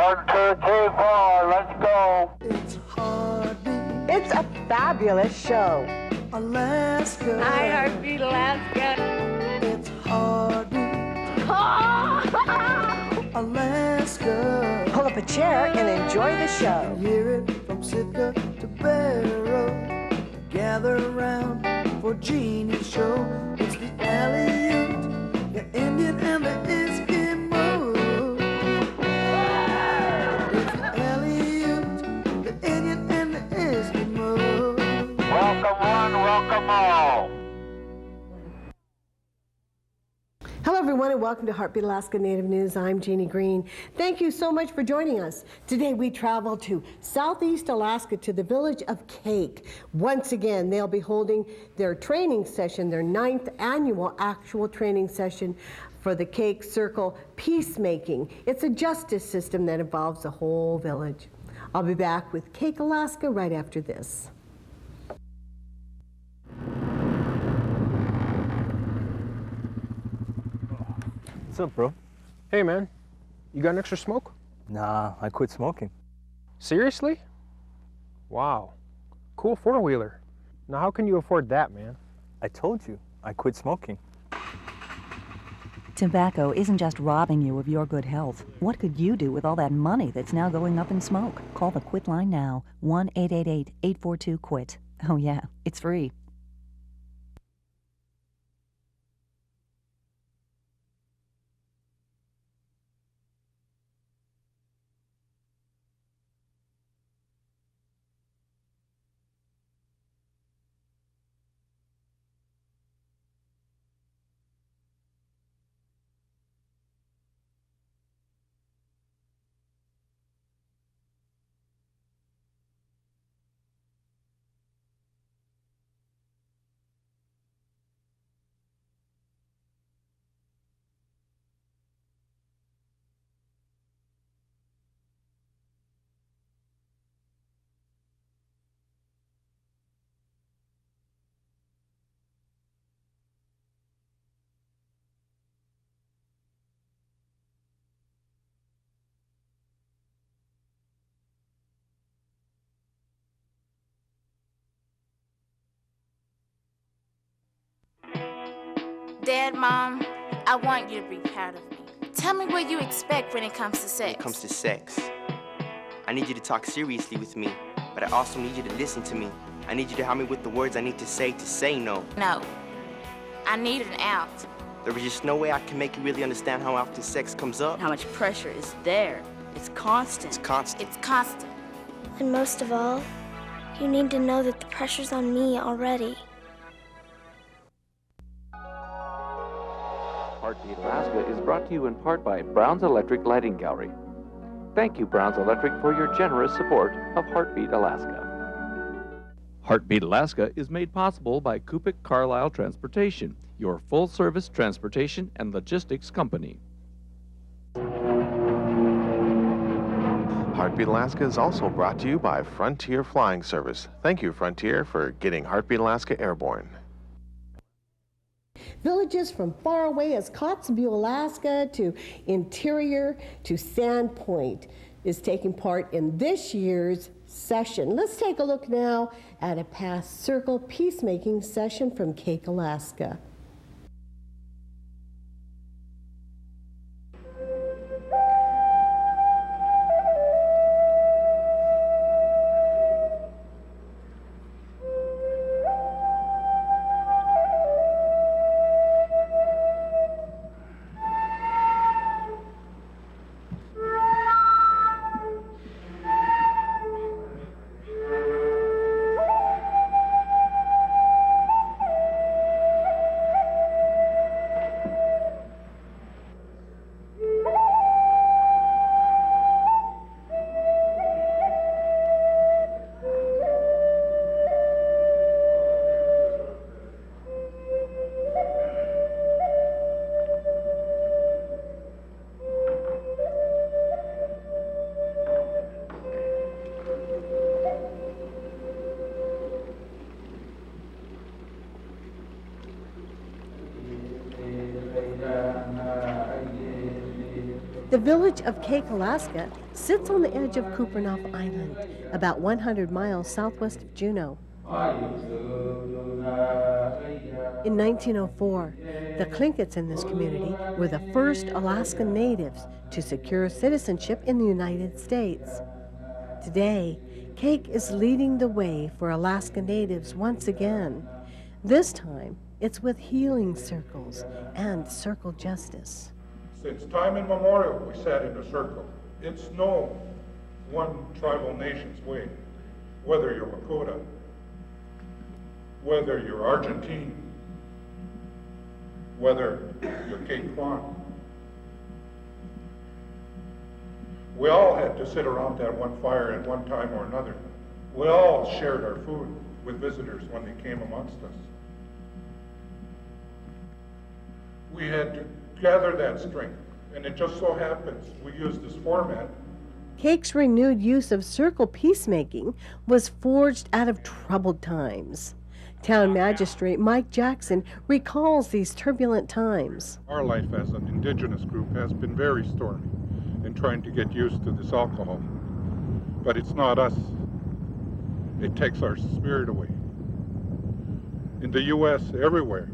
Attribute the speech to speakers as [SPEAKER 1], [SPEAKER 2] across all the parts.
[SPEAKER 1] 1, 2, 3, 4, let's go.
[SPEAKER 2] It's Heartbeat
[SPEAKER 3] It's a fabulous show.
[SPEAKER 2] Alaska.
[SPEAKER 4] Hi, Heartbeat Alaska.
[SPEAKER 2] It's Heartbeat Alaska.
[SPEAKER 3] Pull up a chair and enjoy the show.
[SPEAKER 2] Hear it from Sitka to Barrow. Gather around for Jeannie's show. It's the Aleut, the Indian, and the Eskimo. It's the Aleut, the Indian, and the Eskimo.
[SPEAKER 1] Welcome one, welcome all.
[SPEAKER 3] Hello, everyone, and welcome to Heartbeat Alaska Native News. I'm Jeannie Green. Thank you so much for joining us. Today, we travel to Southeast Alaska to the village of Kake. Once again, they'll be holding their training session, their 9th annual actual training session for the Kake Circle Peacemaking. It's a justice system that involves the whole village. I'll be back with Kake, Alaska right after this.
[SPEAKER 5] What's up, bro?
[SPEAKER 6] Hey, man. You got an extra smoke?
[SPEAKER 5] Nah, I quit smoking.
[SPEAKER 6] Seriously? Wow. Cool four-wheeler. Now, how can you afford that, man?
[SPEAKER 5] I told you, I quit smoking.
[SPEAKER 7] Tobacco isn't just robbing you of your good health. What could you do with all that money that's now going up in smoke? Call the Quit line now, 1-888-842-QUIT. Oh yeah, it's free.
[SPEAKER 8] Dad, Mom, I want you to be proud of me. Tell me what you expect when it comes to sex.
[SPEAKER 9] When it comes to sex, I need you to talk seriously with me, but I also need you to listen to me. I need you to help me with the words I need to say no.
[SPEAKER 8] No. I need an out.
[SPEAKER 9] There is just no way I can make you really understand how often sex comes up.
[SPEAKER 4] How much pressure is there? It's constant.
[SPEAKER 9] It's constant.
[SPEAKER 8] It's constant.
[SPEAKER 10] And most of all, you need to know that the pressure's on me already.
[SPEAKER 11] Heartbeat Alaska is brought to you in part by Brown's Electric Lighting Gallery. Thank you, Brown's Electric, for your generous support of Heartbeat Alaska. Heartbeat Alaska is made possible by Kupik Carlisle Transportation, your full-service transportation and logistics company.
[SPEAKER 12] Heartbeat Alaska is also brought to you by Frontier Flying Service. Thank you, Frontier, for getting Heartbeat Alaska airborne.
[SPEAKER 3] Villages from far away as Kotzebue, Alaska, to Interior, to Sandpoint is taking part in this year's session. Let's take a look now at a past Circle Peacemaking session from Kake, Alaska. The village of Kake, Alaska, sits on the edge of Kupernoff Island, about 100 miles southwest of Juneau. In 1904, the Tlinkits in this community were the first Alaskan natives to secure citizenship in the United States. Today, Kake is leading the way for Alaska natives once again. This time, it's with healing circles and circle justice.
[SPEAKER 13] Since time immemorial, we sat in a circle. It's no one tribal nation's way, whether you're Lakota, whether you're Argentine, whether you're Kake Kwan. We all had to sit around that one fire at one time or another. We all shared our food with visitors when they came amongst us. We had to gather that strength, and it just so happens we used this format.
[SPEAKER 3] Kake's renewed use of circle peacemaking was forged out of troubled times. Town Magistrate Mike Jackson recalls these turbulent times.
[SPEAKER 13] Our life as an indigenous group has been very stormy in trying to get used to this alcohol. But it's not us. It takes our spirit away. In the U.S., everywhere,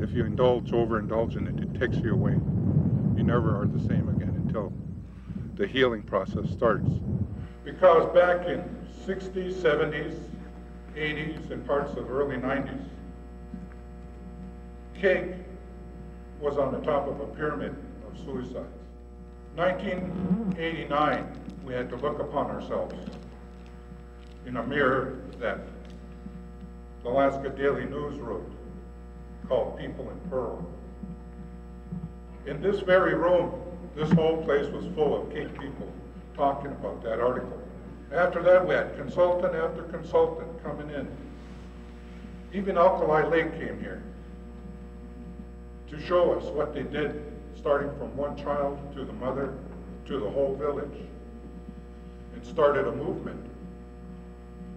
[SPEAKER 13] if you overindulge in it, it takes you away. You never are the same again until the healing process starts. Because back in 60s, 70s, 80s, and parts of early 90s, Kake was on the top of a pyramid of suicides. 1989, we had to look upon ourselves in a mirror that the Alaska Daily News wrote, called People in Pearl. In this very room, this whole place was full of Kake people talking about that article. After that, we had consultant after consultant coming in. Even Alkali Lake came here to show us what they did, starting from one child to the mother to the whole village, and started a movement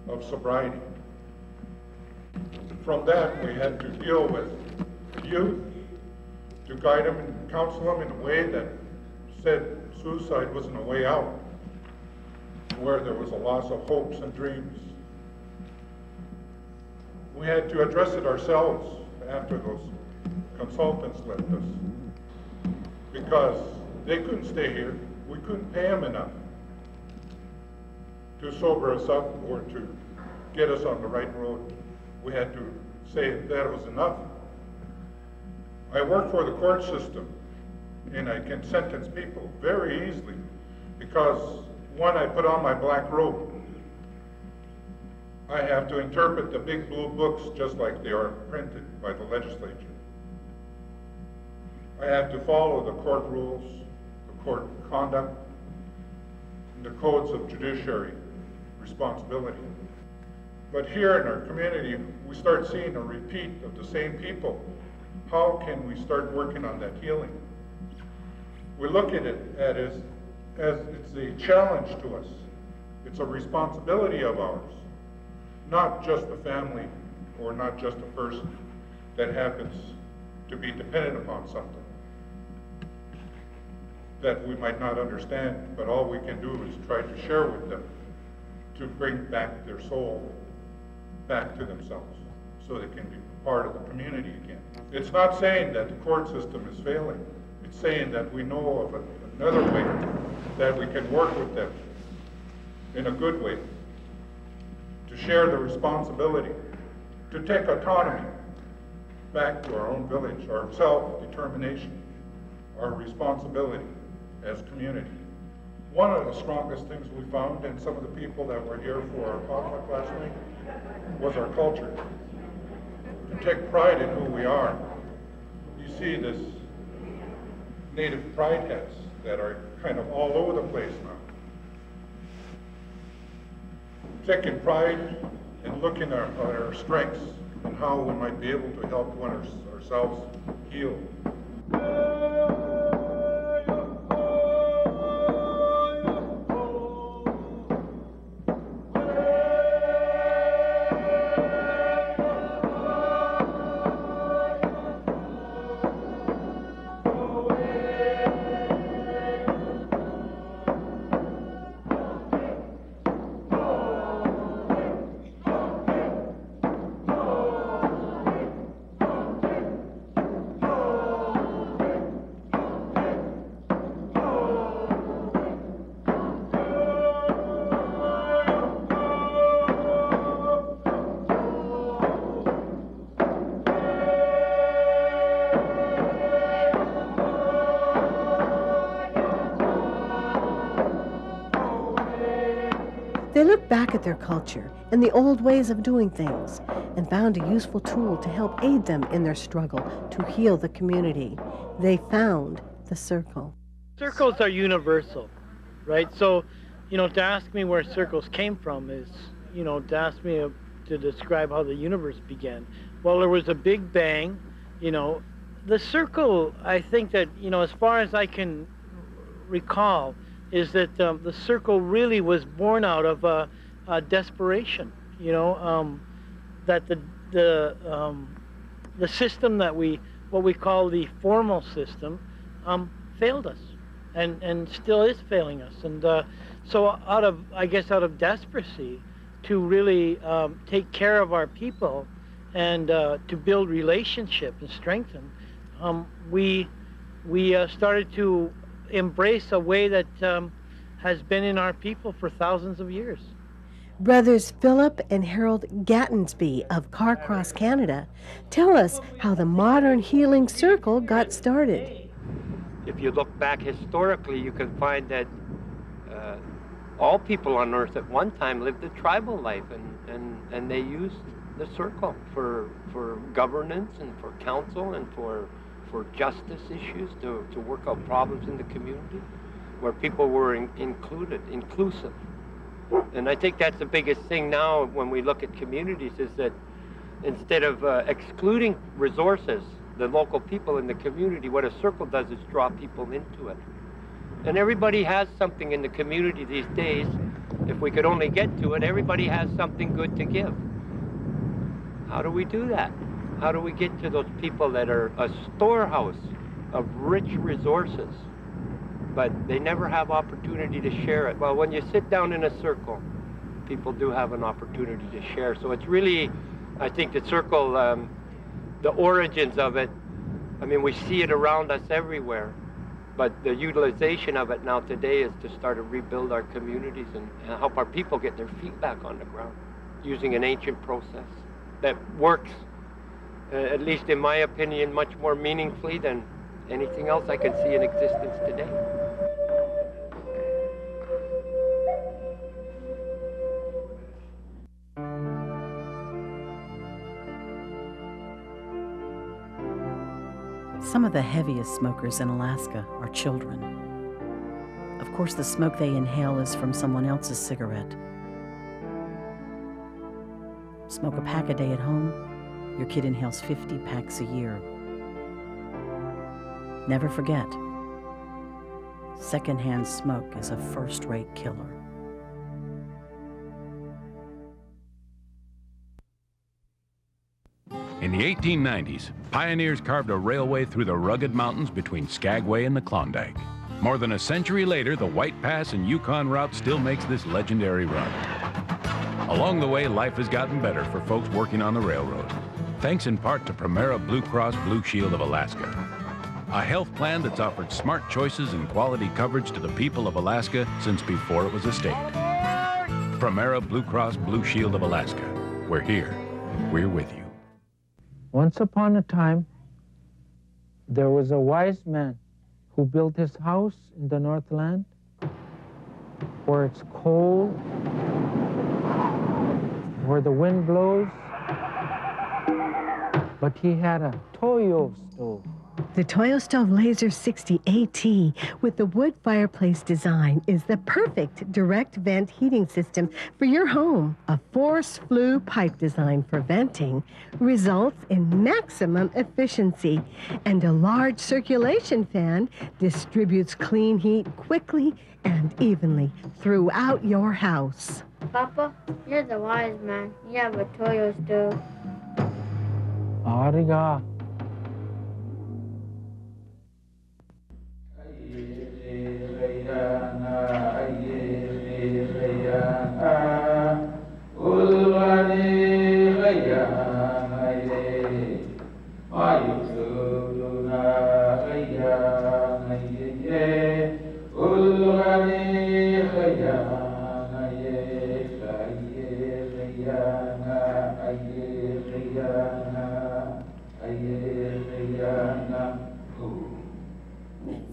[SPEAKER 13] of sobriety. From that, we had to deal with youth, to guide them and counsel them in a way that said suicide wasn't a way out, where there was a loss of hopes and dreams. We had to address it ourselves after those consultants left us, because they couldn't stay here. We couldn't pay them enough to sober us up or to get us on the right road. We had to say that was enough. I work for the court system, and I can sentence people very easily because when I put on my black robe, I have to interpret the big blue books just like they are printed by the legislature. I have to follow the court rules, the court conduct, and the codes of judiciary responsibility. But here in our community, we start seeing a repeat of the same people. How can we start working on that healing? We look at it as it's a challenge to us. It's a responsibility of ours, not just a family or not just a person that happens to be dependent upon something that we might not understand, but all we can do is try to share with them to bring back their soul back to themselves so they can be part of the community again. It's not saying that the court system is failing. It's saying that we know of another way that we can work with them in a good way, to share the responsibility, to take autonomy back to our own village, our self-determination, our responsibility as community. One of the strongest things we found in some of the people that were here for our potluck last night was our culture. To take pride in who we are. You see this native pride hats that are kind of all over the place now. Taking pride and looking at our strengths and how we might be able to help ourselves heal.
[SPEAKER 3] They looked back at their culture and the old ways of doing things and found a useful tool to help aid them in their struggle to heal the community. They found the circle.
[SPEAKER 14] Circles are universal, right? So, to ask me where circles came from is, to ask me to describe how the universe began. Well, there was a big bang, The circle, I think that, as far as I can recall, is that the circle really was born out of desperation, that the system that what we call the formal system, failed us and still is failing us. And so out of desperation to really take care of our people and to build relationship and strengthen, we started to embrace a way that has been in our people for thousands of years.
[SPEAKER 3] Brothers Phillip and Harold Gatensby of Carcross, Canada, tell us how the modern healing circle got started.
[SPEAKER 15] If you look back historically, you can find that all people on earth at one time lived a tribal life, and they used the circle for governance and for counsel and for justice issues, to work out problems in the community where people were inclusive. And I think that's the biggest thing now when we look at communities, is that instead of excluding resources, the local people in the community, what a circle does is draw people into it. And everybody has something in the community these days. If we could only get to it, everybody has something good to give. How do we do that? How do we get to those people that are a storehouse of rich resources, but they never have opportunity to share it? Well, when you sit down in a circle, people do have an opportunity to share. So it's really, I think the circle, the origins of it, we see it around us everywhere, but the utilization of it now today is to start to rebuild our communities and help our people get their feet back on the ground using an ancient process that works, at least in my opinion, much more meaningfully than anything else I can see in existence today.
[SPEAKER 16] Some of the heaviest smokers in Alaska are children. Of course, the smoke they inhale is from someone else's cigarette. Smoke a pack a day at home, your kid inhales 50 packs a year. Never forget, secondhand smoke is a first-rate killer.
[SPEAKER 17] In the 1890s, pioneers carved a railway through the rugged mountains between Skagway and the Klondike. More than a century later, the White Pass and Yukon route still makes this legendary run. Along the way, life has gotten better for folks working on the railroad, thanks in part to Primera Blue Cross Blue Shield of Alaska, a health plan that's offered smart choices and quality coverage to the people of Alaska since before it was a state. Primera Blue Cross Blue Shield of Alaska. We're here. We're with you.
[SPEAKER 18] Once upon a time, there was a wise man who built his house in the Northland where it's cold, where the wind blows, but he had a Toyo stove.
[SPEAKER 3] The Toyo Stove Laser 60 AT with the wood fireplace design is the perfect direct vent heating system for your home. A force flue pipe design for venting results in maximum efficiency, and a large circulation fan distributes clean heat quickly and evenly throughout your house.
[SPEAKER 10] Papa, you're the wise man. You have a Toyo stove.
[SPEAKER 18] Ariga.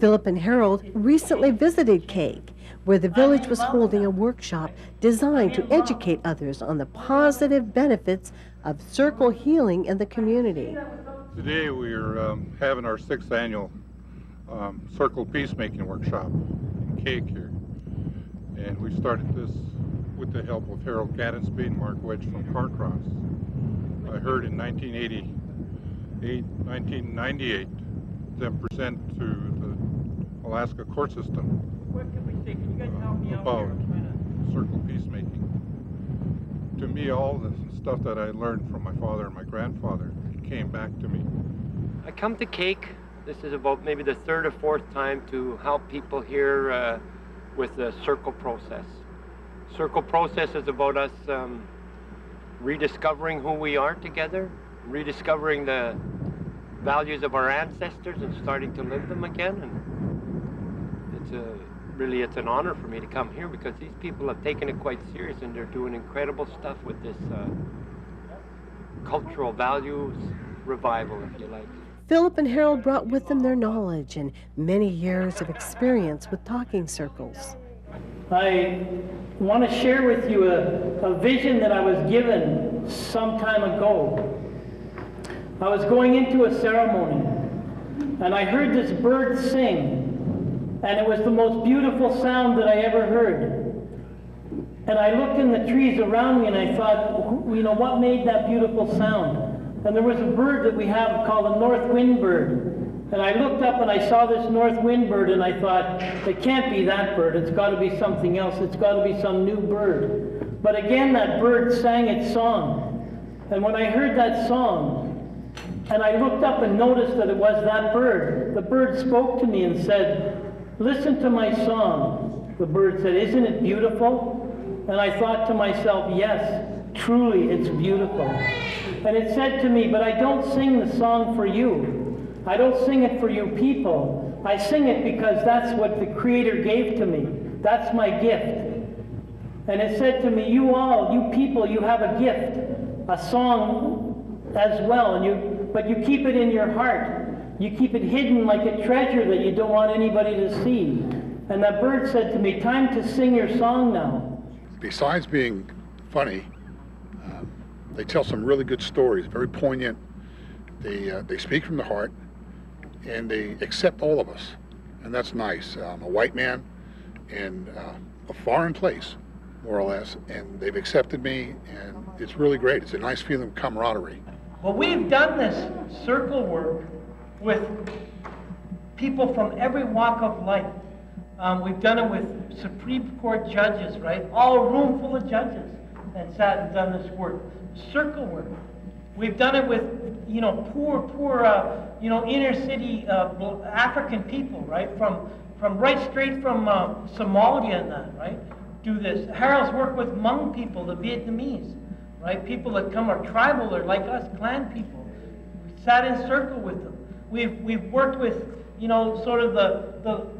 [SPEAKER 3] Phillip and Harold recently visited Kake, where the village was holding a workshop designed to educate others on the positive benefits of circle healing in the community.
[SPEAKER 13] Today we are having our 6th annual Circle Peacemaking Workshop in Kake here. And we started this with the help of Harold Gatensby and Mark Wedge from Carcross. I heard in 1998 them present to the Alaska court system about circle peacemaking. To me, all the stuff that I learned from my father and my grandfather came back to me.
[SPEAKER 15] I come to Kake. This is about maybe the 3rd or 4th time to help people here with the circle process. Circle process is about us rediscovering who we are together, rediscovering the values of our ancestors and starting to live them again. And it's an honor for me to come here because these people have taken it quite serious and they're doing incredible stuff with this cultural values revival, if you like.
[SPEAKER 3] Phillip and Harold brought with them their knowledge and many years of experience with talking circles.
[SPEAKER 14] I want to share with you a vision that I was given some time ago. I was going into a ceremony and I heard this bird sing, and it was the most beautiful sound that I ever heard. And I looked in the trees around me and I thought, you know, what made that beautiful sound? And there was a bird that we have called a north wind bird. And I looked up and I saw this north wind bird and I thought, it can't be that bird, it's got to be something else, it's got to be some new bird. But again, that bird sang its song. And when I heard that song, and I looked up and noticed that it was that bird, the bird spoke to me and said, listen to my song. The bird said, isn't it beautiful? And I thought to myself, yes, truly it's beautiful. And it said to me, but I don't sing the song for you. I don't sing it for you people. I sing it because that's what the Creator gave to me. That's my gift. And it said to me, you all, you people, you have a gift, a song as well, but you keep it in your heart. You keep it hidden like a treasure that you don't want anybody to see. And that bird said to me, time to sing your song now.
[SPEAKER 19] Besides being funny, they tell some really good stories, very poignant. They speak from the heart, and they accept all of us, and that's nice. I'm a white man in a foreign place, more or less, and they've accepted me, and it's really great. It's a nice feeling of camaraderie.
[SPEAKER 14] Well, we've done this circle work with people from every walk of life. We've done it with Supreme Court judges, right? All a room full of judges and sat and done this work. Circle work. We've done it with, you know, poor, you know, inner city African people, right? From right straight from Somalia and that, right? Do this. Harold's worked with Hmong people, the Vietnamese, right? People that come are tribal or like us, clan people. We sat in circle with them. We've worked with, you know, sort of the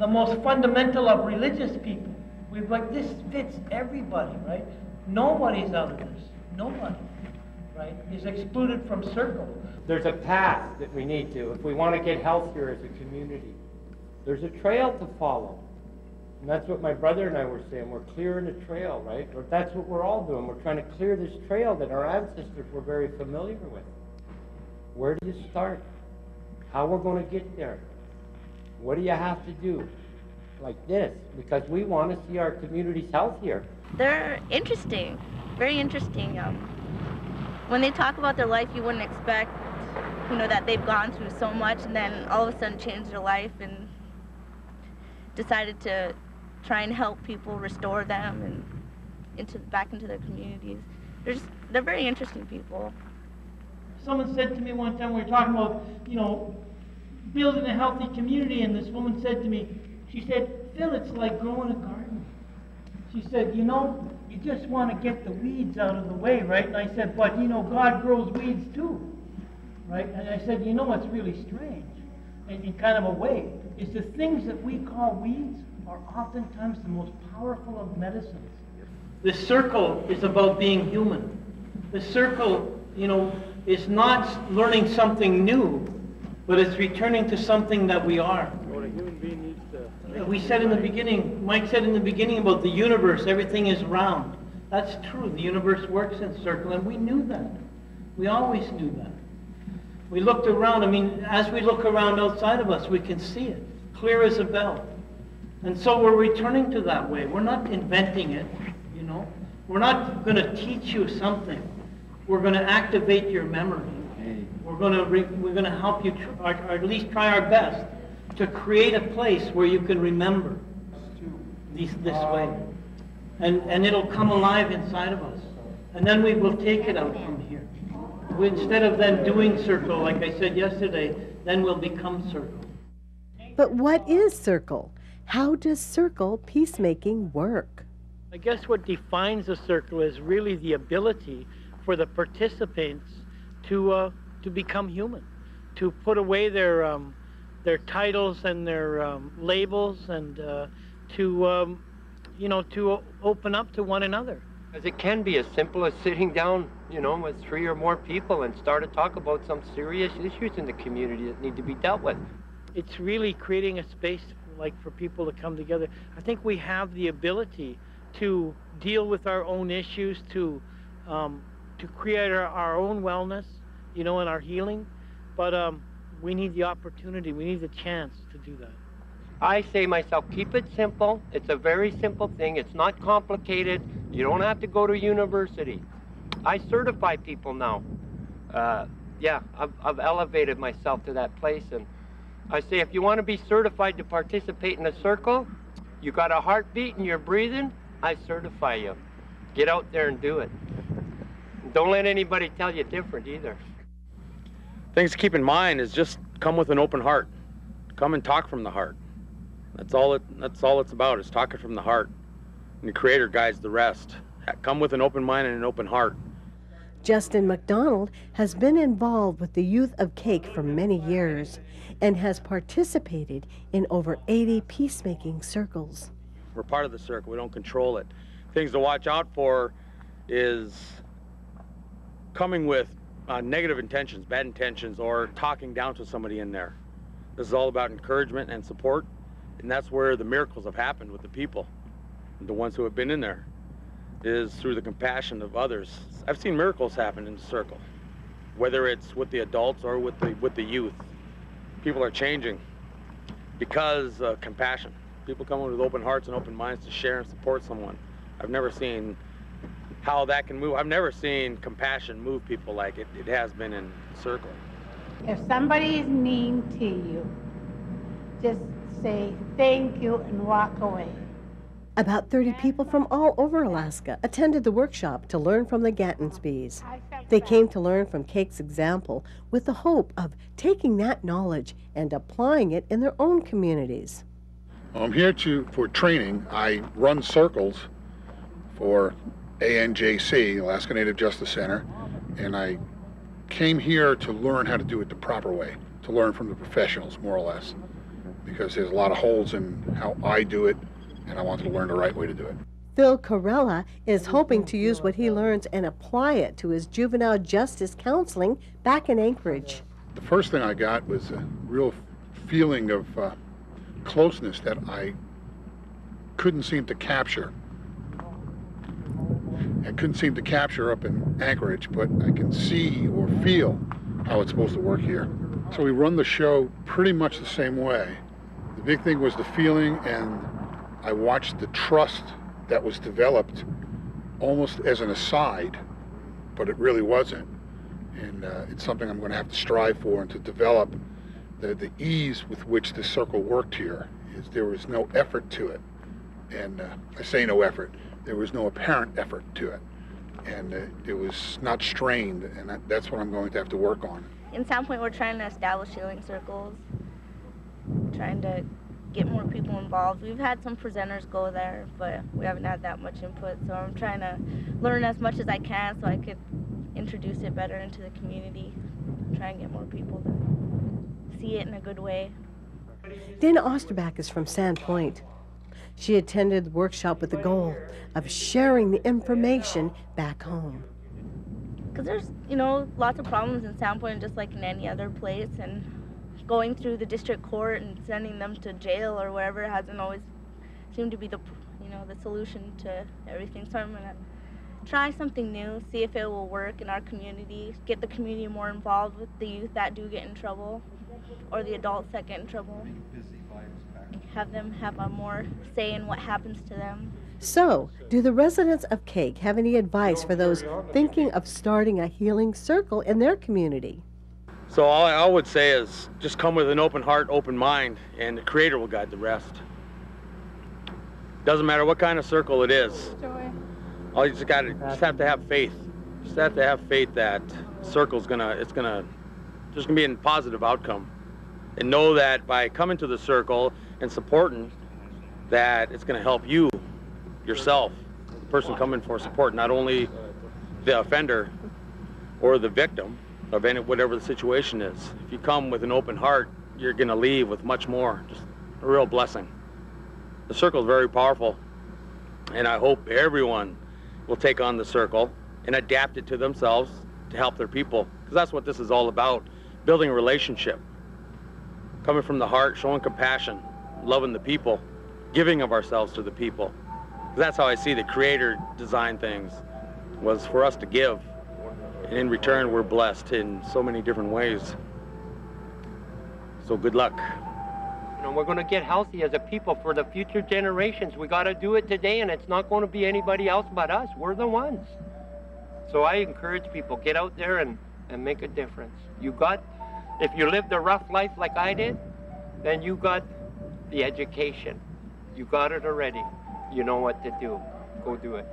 [SPEAKER 14] most fundamental of religious people. We've like, this fits everybody, right? Nobody's out of this. Nobody, right, is excluded from circle.
[SPEAKER 15] There's a path that we need to, if we want to get healthier as a community. There's a trail to follow. And that's what my brother and I were saying. We're clearing a trail, right? Or that's what we're all doing. We're trying to clear this trail that our ancestors were very familiar with. Where do you start? How we're going to get there? What do you have to do? Like this, because we want to see our communities healthier.
[SPEAKER 20] They're interesting, very interesting. When they talk about their life, you wouldn't expect, you know, that they've gone through so much and then all of a sudden changed their life and decided to try and help people, restore them and back into their communities. They're very interesting people.
[SPEAKER 14] Someone said to me one time, we were talking about, you know, building a healthy community, and this woman said to me, she said, Phil, it's like growing a garden. She said, you know, you just want to get the weeds out of the way, right? And I said, but, you know, God grows weeds too, right? And I said, you know what's really strange, in kind of a way, is the things that we call weeds are oftentimes the most powerful of medicines. The circle is about being human. The circle, you know, is not learning something new, but it's returning to something that we are.
[SPEAKER 6] What a human being needs to
[SPEAKER 14] We said in the beginning, Mike said in the beginning about the universe, everything is round. That's true. The universe works in circle, and we knew that. We always knew that. We looked around. I mean, as we look around outside of us, we can see it, clear as a bell. And so we're returning to that way. We're not inventing it, you know. We're not going to teach you something. We're going to activate your memory. We're going to help you, or at least try our best to create a place where you can remember this way. And it'll come alive inside of us. And then we will take it out from here. Instead of then doing circle, like I said yesterday, then we'll become circle.
[SPEAKER 3] But what is circle? How does circle peacemaking work?
[SPEAKER 14] I guess what defines a circle is really the ability for the participants to become human, to put away their titles and their labels, and to open up to one another.
[SPEAKER 15] Because it can be as simple as sitting down, with 3 or more people and start to talk about some serious issues in the community that need to be dealt with.
[SPEAKER 14] It's really creating a space for people to come together. I think we have the ability to deal with our own issues, to create our own wellness, and our healing. But we need the opportunity, we need the chance to do that.
[SPEAKER 15] I say myself, keep it simple. It's a very simple thing. It's not complicated. You don't have to go to university. I certify people now. I've elevated myself to that place, and I say if you want to be certified to participate in a circle, you got a heartbeat and you're breathing, I certify you. Get out there and do it. Don't let anybody tell you different either.
[SPEAKER 21] Things to keep in mind is just come with an open heart. Come and talk from the heart. That's all it's about, is talking from the heart. And the Creator guides the rest. Come with an open mind and an open heart.
[SPEAKER 3] Justin McDonald has been involved with the youth of Kake for many years and has participated in over 80 peacemaking circles.
[SPEAKER 21] We're part of the circle. We don't control it. Things to watch out for is coming with negative intentions, bad intentions, or talking down to somebody in there. This is all about encouragement and support, and that's where the miracles have happened with the people, the ones who have been in there, is through the compassion of others. I've seen miracles happen in the circle, whether it's with the adults or with the youth. People are changing because of compassion. People come in with open hearts and open minds to share and support someone. I've never seen how that can move. I've never seen compassion move people like it has been in the circle.
[SPEAKER 22] If somebody is mean to you, just say thank you and walk away.
[SPEAKER 3] About 30 people from all over Alaska attended the workshop to learn from the Gatensbys. They came to learn from Kake's example with the hope of taking that knowledge and applying it in their own communities.
[SPEAKER 19] I'm here for training. I run circles for ANJC, Alaska Native Justice Center, and I came here to learn how to do it the proper way, to learn from the professionals, more or less, because there's a lot of holes in how I do it, and I wanted to learn the right way to do it.
[SPEAKER 3] Phil Carella is hoping to use what he learns and apply it to his juvenile justice counseling back in Anchorage.
[SPEAKER 19] The first thing I got was a real feeling of closeness that I couldn't seem to capture. I couldn't seem to capture up in Anchorage, but I can see or feel how it's supposed to work here. So we run the show pretty much the same way. The big thing was the feeling, and I watched the trust that was developed almost as an aside, but it really wasn't. And it's something I'm going to have to strive for and to develop. The ease with which the circle worked here is there was no effort to it. And I say no effort. There was no apparent effort to it. And it was not strained, and that's what I'm going to have to work on.
[SPEAKER 20] In Sandpoint, we're trying to establish healing circles, trying to get more people involved. We've had some presenters go there, but we haven't had that much input, so I'm trying to learn as much as I can so I could introduce it better into the community, try and get more people to see it in a good way.
[SPEAKER 3] Dana Osterback is from Sandpoint. She attended the workshop with the goal of sharing the information back home.
[SPEAKER 20] Because there's, lots of problems in Sandpoint just like in any other place, and going through the district court and sending them to jail or wherever hasn't always seemed to be the solution to everything. So I'm gonna try something new, see if it will work in our community, get the community more involved with the youth that do get in trouble, or the adults that get in trouble. Have them have a more say in what happens to them.
[SPEAKER 3] So, do the residents of Kake have any advice for those thinking of starting a healing circle in their community?
[SPEAKER 21] So all I would say is just come with an open heart, open mind, and the Creator will guide the rest. Doesn't matter what kind of circle it is. All you just have to have faith. Just have to have faith that circle's there's gonna be a positive outcome. And know that by coming to the circle and supporting, that it's gonna help you, yourself, the person coming for support, not only the offender or the victim of whatever the situation is. If you come with an open heart, you're gonna leave with much more, just a real blessing. The circle is very powerful, and I hope everyone will take on the circle and adapt it to themselves to help their people, because that's what this is all about, building a relationship. Coming from the heart, showing compassion, loving the people, giving of ourselves to the people. That's how I see the Creator design things, was for us to give. And in return, we're blessed in so many different ways. So good luck.
[SPEAKER 15] You know, we're going to get healthy as a people for the future generations. We got to do it today, and it's not going to be anybody else but us. We're the ones. So I encourage people, get out there and make a difference. If you lived a rough life like I did, then you got the education. You got it already. You know what to do. Go do it.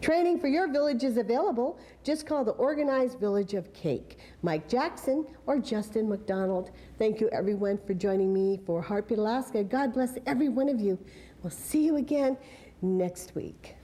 [SPEAKER 3] Training for your village is available. Just call the Organized Village of Kake, Mike Jackson or Justin McDonald. Thank you everyone for joining me for Heartbeat Alaska. God bless every one of you. We'll see you again next week.